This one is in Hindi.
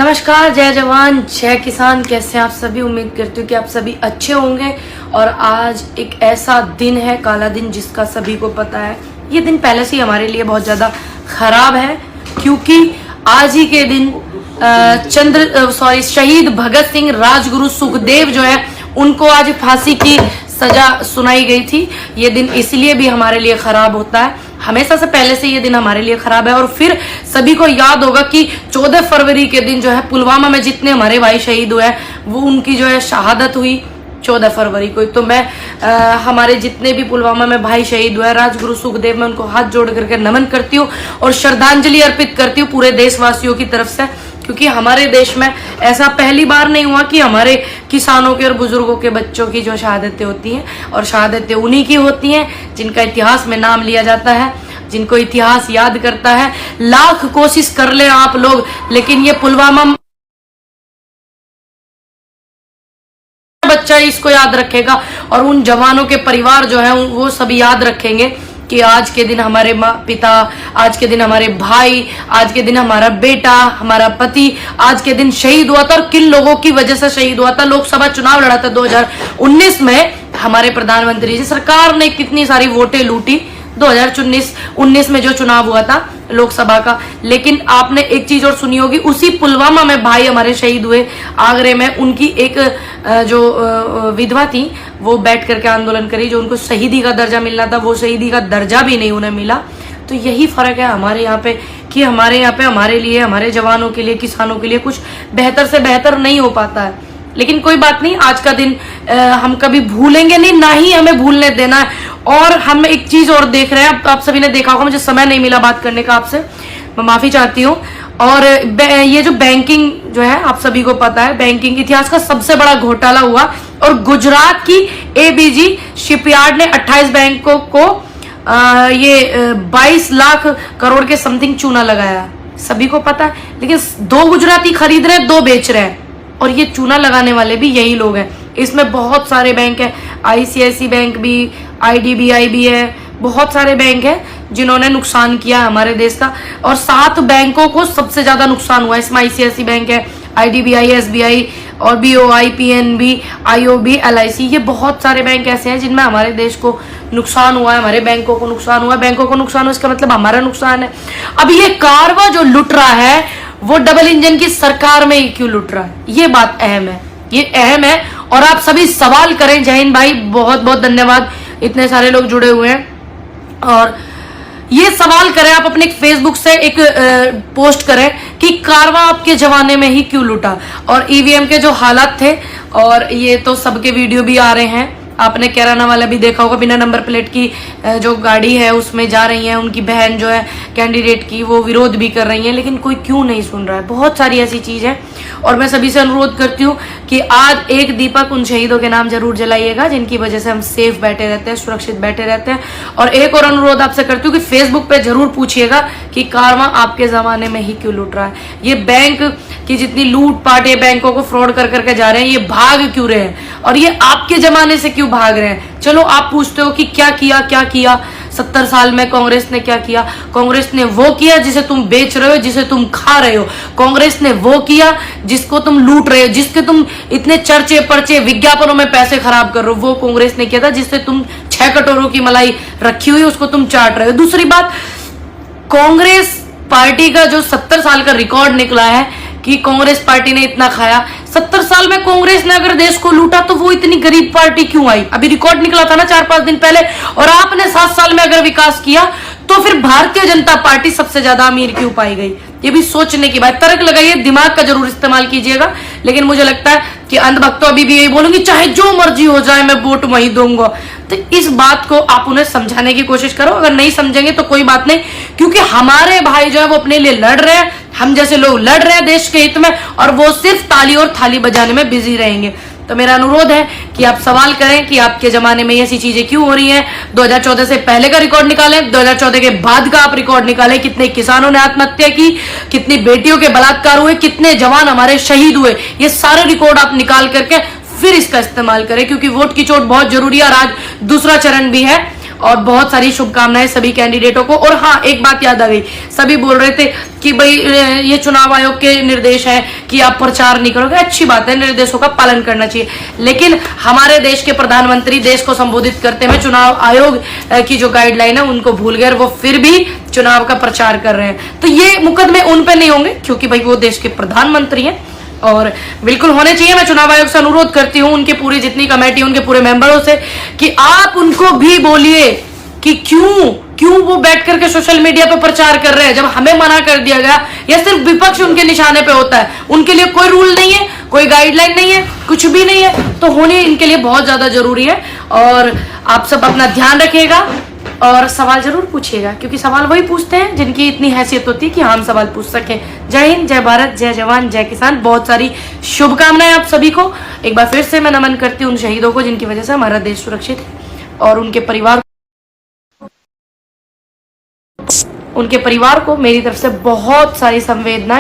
नमस्कार, जय जवान जय किसान। कैसे हैं आप सभी? उम्मीद करती हूँ कि आप सभी अच्छे होंगे। और आज एक ऐसा दिन है, काला दिन, जिसका सभी को पता है। ये दिन पहले से ही हमारे लिए बहुत ज़्यादा खराब है, क्योंकि आज ही के दिन शहीद भगत सिंह, राजगुरु सुखदेव जो है, उनको आज फांसी की सजा सुनाई गई थी। ये दिन इसलिए भी हमारे लिए खराब होता है, हमेशा से पहले से ये दिन हमारे लिए खराब है। और फिर सभी को याद होगा कि 14 फरवरी के दिन जो है पुलवामा में जितने हमारे भाई शहीद हुए वो उनकी जो है शहादत हुई 14 फरवरी को। तो मैं हमारे जितने भी पुलवामा में भाई शहीद हुए, राजगुरु सुखदेव, मैं उनको हाथ जोड़ करके नमन करती हूँ और श्रद्धांजलि अर्पित करती हूँ पूरे देशवासियों की तरफ से। क्योंकि हमारे देश में ऐसा पहली बार नहीं हुआ कि हमारे किसानों के और बुजुर्गों के बच्चों की जो शहादतें होती हैं, और शहादतें उन्हीं की होती हैं जिनका इतिहास में नाम लिया जाता है, जिनको इतिहास याद करता है। लाख कोशिश कर ले आप लोग, लेकिन ये पुलवामा बच्चा इसको याद रखेगा, और उन जवानों के परिवार जो है वो सब याद रखेंगे कि आज के दिन हमारे पिता, आज के दिन हमारे भाई, आज के दिन हमारा बेटा, हमारा पति आज के दिन शहीद हुआ था। और किन लोगों की वजह से शहीद हुआ था? लोकसभा चुनाव लड़ा था 2019 में, हमारे प्रधानमंत्री जी, सरकार ने कितनी सारी वोटें लूटी 2019 में जो चुनाव हुआ था लोकसभा का। लेकिन आपने एक चीज और सुनी होगी, उसी पुलवामा में भाई हमारे शहीद हुए आगरे में। उनकी एक जो विधवा थी, वो बैठ करके आंदोलन करी, जो उनको शहीदी का दर्जा मिलना था, वो शहीदी का दर्जा भी नहीं उन्हें मिला। तो यही फर्क है हमारे यहाँ पे, कि हमारे यहाँ पे हमारे लिए, हमारे जवानों के लिए, किसानों के लिए कुछ बेहतर से बेहतर नहीं हो पाता है। लेकिन कोई बात नहीं, आज का दिन हम कभी भूलेंगे नहीं, ना ही हमें भूलने देना है। और हम एक चीज और देख रहे हैं, आप सभी ने देखा होगा, मुझे समय नहीं मिला बात करने का आपसे, मैं माफी चाहती हूँ। और ये जो बैंकिंग जो है, आप सभी को पता है, बैंकिंग इतिहास का सबसे बड़ा घोटाला हुआ, और गुजरात की एबीजी शिपयार्ड ने 28 बैंकों को ये 22 लाख करोड़ के समथिंग चूना लगाया, सभी को पता है। लेकिन 2 गुजराती खरीद रहे हैं, 2 बेच रहे हैं, और ये चूना लगाने वाले भी यही लोग हैं। इसमें बहुत सारे बैंक हैं, आईसीआईसी बैंक भी, आईडीबीआई भी है, बहुत सारे बैंक हैं जिन्होंने नुकसान किया हमारे देश का। और 7 बैंकों को सबसे ज्यादा नुकसान हुआ है। इसमें आईसीआईसी बैंक है, आईडीबीआई, एसबीआई और बीओआई, पीएनबी, आईओबी, एलआईसी, ये बहुत सारे बैंक ऐसे हैं जिनमें हमारे देश को नुकसान हुआ है, हमारे बैंकों को नुकसान हुआ है। बैंकों को नुकसान हुआ, इसका मतलब हमारा नुकसान है। अब ये कारवा जो लुट रहा है, वो डबल इंजन की सरकार में ही क्यों लुट रहा है? ये बात अहम है, ये अहम है। और आप सभी सवाल करें। जय हिंद भाई, बहुत बहुत धन्यवाद, इतने सारे लोग जुड़े हुए हैं। और ये सवाल करें आप अपने फेसबुक से एक पोस्ट करें कि कारवा आपके जमाने में ही क्यों लूटा। और ईवीएम के जो हालात थे, और ये तो सबके वीडियो भी आ रहे हैं, आपने कैराना वाला भी देखा होगा, बिना नंबर प्लेट की जो गाड़ी है उसमें जा रही है, उनकी बहन जो है कैंडिडेट की, वो विरोध भी कर रही है, लेकिन कोई क्यों नहीं सुन रहा है? बहुत सारी ऐसी चीज है। और मैं सभी से अनुरोध करती हूँ कि आज एक दीपक उन शहीदों के नाम जरूर जलाइएगा जिनकी वजह से हम सेफ बैठे रहते हैं, सुरक्षित बैठे रहते हैं। और एक और अनुरोध आपसे करती हूँ कि फेसबुक पे जरूर पूछिएगा कि कारवा आपके जमाने में ही क्यों लूट रहा है। ये बैंक की जितनी लूट पाट, ये बैंकों को फ्रॉड कर करके जा रहे हैं, ये भाग क्यों रहे हैं, और ये आपके जमाने से क्यों भाग रहे हैं? चलो आप पूछते हो कि क्या किया 70 साल में कांग्रेस ने क्या किया? कांग्रेस ने वो किया जिसे तुम बेच रहे हो, जिसे तुम खा रहे हो। कांग्रेस ने वो किया जिसको तुम लूट रहे हो, जिसके तुम इतने चर्चे पर्चे विज्ञापनों में पैसे खराब कर रहे हो, वो कांग्रेस ने किया था। जिससे तुम 6 कटोरों की मलाई रखी हुई, उसको तुम चाट रहे हो। दूसरी बात, कांग्रेस पार्टी का जो 70 साल का रिकॉर्ड निकला है कि कांग्रेस पार्टी ने इतना खाया, 70 साल में कांग्रेस ने अगर देश को लूटा तो वो इतनी गरीब पार्टी क्यों आई? अभी रिकॉर्ड निकला था ना 4-5 दिन पहले। और आपने 7 साल में अगर विकास किया तो फिर भारतीय जनता पार्टी सबसे ज्यादा अमीर क्यों पाई गई? ये भी सोचने की बात। तर्क लगाइए, दिमाग का जरूर इस्तेमाल कीजिएगा। लेकिन मुझे लगता है कि अंधभक्तों अभी भी यही बोलूंगी, चाहे जो मर्जी हो जाए मैं वोट वहीं दूंगा। तो इस बात को आप उन्हें समझाने की कोशिश करो। अगर नहीं समझेंगे तो कोई बात नहीं, क्योंकि हमारे भाई जो है वो अपने लिए लड़ रहे हैं, हम जैसे लोग लड़ रहे हैं देश के हित में, और वो सिर्फ ताली और थाली बजाने में बिजी रहेंगे। तो मेरा अनुरोध है कि आप सवाल करें कि आपके जमाने में ऐसी चीजें क्यों हो रही हैं। 2014 से पहले का रिकॉर्ड निकालें, 2014 के बाद का आप रिकॉर्ड निकालें, कितने किसानों ने आत्महत्या की, कितनी बेटियों के बलात्कार हुए, कितने जवान हमारे शहीद हुए, ये सारे रिकॉर्ड आप निकाल करके फिर इसका इस्तेमाल करें। क्योंकि वोट की चोट बहुत जरूरी है, और आज दूसरा चरण भी है। और बहुत सारी शुभकामनाएं सभी कैंडिडेटों को। और हाँ, एक बात याद आ गई, सभी बोल रहे थे कि भाई ये चुनाव आयोग के निर्देश है कि आप प्रचार नहीं करोगे, अच्छी बात है, निर्देशों का पालन करना चाहिए। लेकिन हमारे देश के प्रधानमंत्री देश को संबोधित करते हुए चुनाव आयोग की जो गाइडलाइन है उनको भूल गए, वो फिर भी चुनाव का प्रचार कर रहे हैं। तो ये मुकदमे उन पे नहीं होंगे, क्योंकि भाई वो देश के प्रधानमंत्री हैं और बिल्कुल होने चाहिए। मैं चुनाव आयोग से अनुरोध करती हूँ, उनके पूरी जितनी कमेटी, उनके पूरे मेंबरों से, कि आप उनको भी बोलिए कि क्यों वो बैठ करके सोशल मीडिया पे प्रचार कर रहे हैं, जब हमें मना कर दिया गया। या सिर्फ विपक्ष उनके निशाने पे होता है, उनके लिए कोई रूल नहीं है, कोई गाइडलाइन नहीं है, कुछ भी नहीं है, तो होने इनके लिए बहुत ज्यादा जरूरी है। और आप सब अपना ध्यान रखिएगा और सवाल जरूर पूछिएगा, क्योंकि सवाल वही पूछते हैं जिनकी इतनी हैसियत होती है कि हम सवाल पूछ सकें। जय हिंद, जय भारत, जय जवान, जय किसान। बहुत सारी शुभकामनाएं आप सभी को। एक बार फिर से मैं नमन करती हूँ उन शहीदों को जिनकी वजह से हमारा देश सुरक्षित है, और उनके परिवार को मेरी तरफ से बहुत सारी संवेदनाएं।